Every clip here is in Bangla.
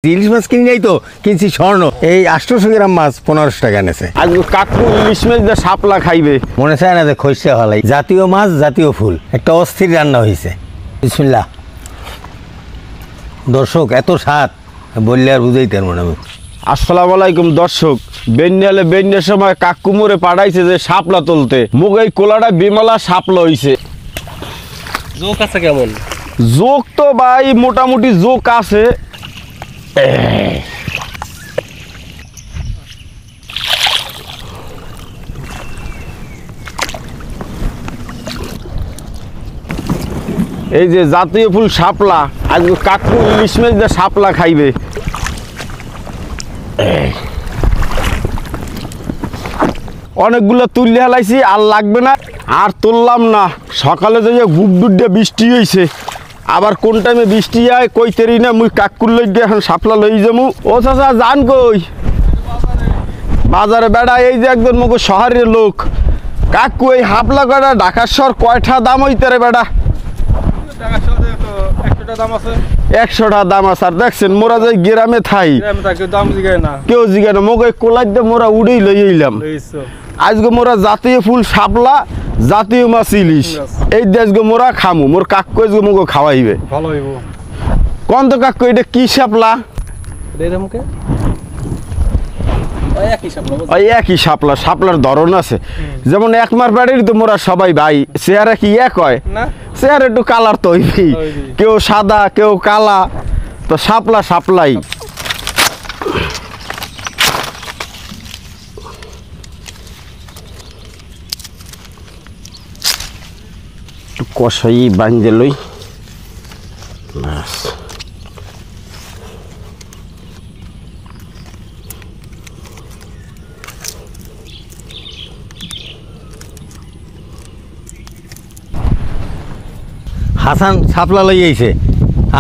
ইলিশ মাছ কিনি নাই তো কিনছি স্বর্ণ এই 800 গ্রাম মাছ 1500 টাকা নেছে। আজ কাকু ইলিশ মাছ দিয়ে শাপলা খাইবে মনে চায় না যে খসে হলাই জাতীয় মাছ জাতীয় ফুল একটা অস্থির রান্না হয়েছে। বিসমিল্লাহ। দর্শক এত স্বাদ বললে আর বুঝাইতে পারবো না। আসসালামু আলাইকুম দর্শক, বেন্যালে বেন্যার সময় কাকু মোরে পাঠাইছে যে শাপলা তুলতে, মুখ এই কোলাটা বিমলা শাপলা হইছে। জোক আছে কেমন? জোক তো ভাই মোটামুটি জোক আছে। এই যে জাতীয় ফুল শাপলা, আজ কাকু ইলিশ মাছ দিয়ে শাপলা খাইবে। অনেকগুলো তুললে হালাইছি, আর লাগবে না, আর তুললাম না। সকালে যে গুপ ডুডে বৃষ্টি হয়েছে, আবার কোন টাইমে বৃষ্টি হয় কই তেরি না। মুই কাকুর লই গিয়ে এখন শাপলা লই যামু। ও চাচা যান কই? বাজারে বেড়া। এই যে একজন মুখ শহরের লোক। কাকু এই হাপলা কয়টা ঢাকার শহর কয়টা দাম হইতে রে বেড়া? 100 টাকা দাম আছে। আর দেখছেন মোরা যাই গ্রামে থাই, কেউ জিগায় না। মোক কোলাই দিয়ে মোরা উড়েই লই এলাম। আজকে মোরা জাতীয় ফুল শাপলা, জাতীয় মাছ ইলিশ, এই দেশগো মোরা খামু। মোর কাকু আজকে মোক খাওয়াইবে। কোন তো কাকু এটা কি শাপলা? ওই একই শাপলা, শাপলার ধরন আছে। যেমন একমার বাড়ির তো মোরা সবাই ভাই, চেহারা কি এক হয়? চেহারা একটু কালার তো হইবেই, কেউ সাদা কেউ কালা, তো শাপলা শাপলাই। একটু কষাই বাঁধে লই। হাসান শাপলা লই আইছে,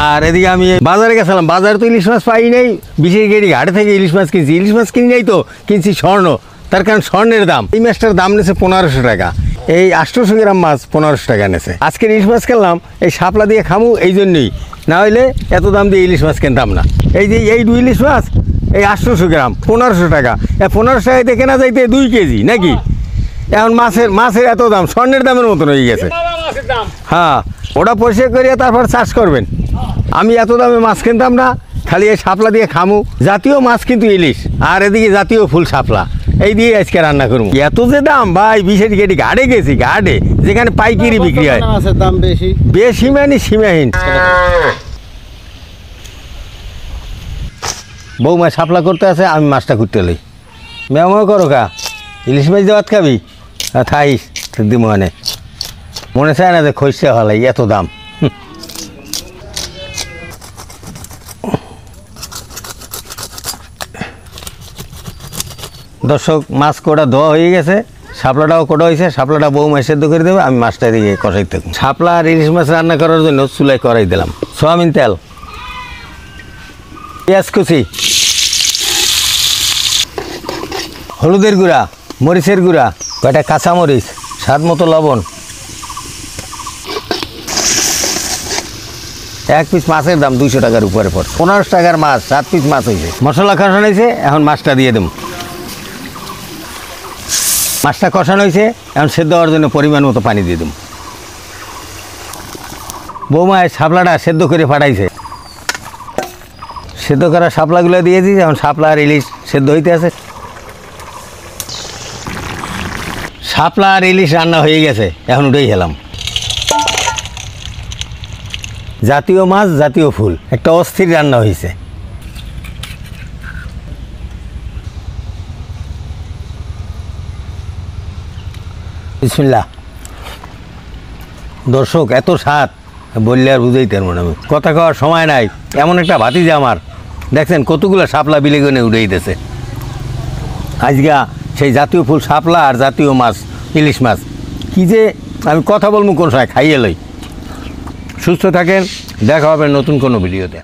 আর এদিকে আমি বাজারে গেছিলাম। বাজারে তো ইলিশ মাছ পাই নাই, বিশেষ করে ঘাটে থেকে ইলিশ মাছ কিনছি। ইলিশ মাছ কিনি নাই তো কিনছি স্বর্ণ, তার কারণ স্বর্ণের দাম। এই মাছটার দাম নেছে 1500 টাকা। এই 800 গ্রাম মাছ 1500 টাকা নেছে। আজকের ইলিশ মাছ কিনলাম এই শাপলা দিয়ে খামু, এই জন্যই, না হইলে এত দাম দিয়ে ইলিশ মাছ কিনতাম না। এই যে এই 2 ইলিশ মাছ এই 800 গ্রাম 1500 টাকা। 1500 টাকাতে কেনা যাইতে 2 কেজি নাকি? এখন মাছের এত দাম, স্বর্ণের দামের মতন হয়ে গেছে। হ্যাঁ, ওটা পরিষ্কার করিয়া তারপর চাষ করবেন। আমি এত দামে মাছ কিনতাম না, খালি এই শাপলা দিয়ে খামু। জাতীয় মাছ কিন্তু ইলিশ, আর এদিকে জাতীয় ফুল শাপলা, এই দিয়ে আজকে রান্না করবো। এত যে দাম ভাই, বিশেষ করে ঘাটে গেছি, ঘাটে যেখানে পাইকারি বিক্রি হয়, দাম বেশি বেশি মানে সীমাহীন। বৌমা শাপলা করতে আছে, আমি মাছটা করতে লই। মেমো করো কা, ইলিশ মাছ দেওয়াত খাবি? থাইস দিমনে মনে চায় না যে খসে হলাই এত দাম। দর্শক, মাছ কোটা ধোয়া হয়ে গেছে, শাপলাটাও কোটা হয়েছে। শাপলাটা বৌমা সেদ্ধ করে দেবে, আমি মাছটা দিকে কষাই থাকুন। শাপলা আর ইলিশ মাছ রান্না করার জন্য চুলায় কড়াই দিলাম। সয়াবিন তেল, পেঁয়াজ কুচি, হলুদের গুঁড়া, মরিচের গুঁড়া, কয়টা কাঁচামরিচ, স্বাদ মতো লবণ, 1 পিস মাছের দাম 200 টাকার উপরে পড়ে। 1500 টাকার মাছ, 7 পিস মাছ হয়েছে। মশলা কষানো হয়েছে, এখন মাছটা দিয়ে দেব। মাছটা কষানো হয়েছে, এখন সেদ্ধ হওয়ার জন্য পরিমাণ মতো পানি দিয়ে দেব। বৌমা শাপলাটা সেদ্ধ করে ফাটাইছে, সেদ্ধ করা শাপলাগুলো দিয়ে দিয়েছে। এখন শাপলা আর ইলিশ সেদ্ধ হইতে আছে। শাপলা আর ইলিশ রান্না হয়ে গেছে, এখন উঠেই খেলাম। জাতীয় মাছ জাতীয় ফুল, একটা অস্থির রান্না হয়েছে। বিসমিল্লাহ। দর্শক এত স্বাদ বললে আর বুঝাইতে পারবো না। কথা কওয়ার সময় নাই, এমন একটা ভাতিজা আমার। দেখছেন কতগুলো শাপলা বিলেগনে উড়াইতেছে। আজকে সেই জাতীয় ফুল শাপলা আর জাতীয় মাছ ইলিশ মাছ, কি যে আমি কথা বলবো কোন সময়, খাইয়ে লই। সুস্থ থাকেন, দেখা হবে নতুন কোনো ভিডিওতে।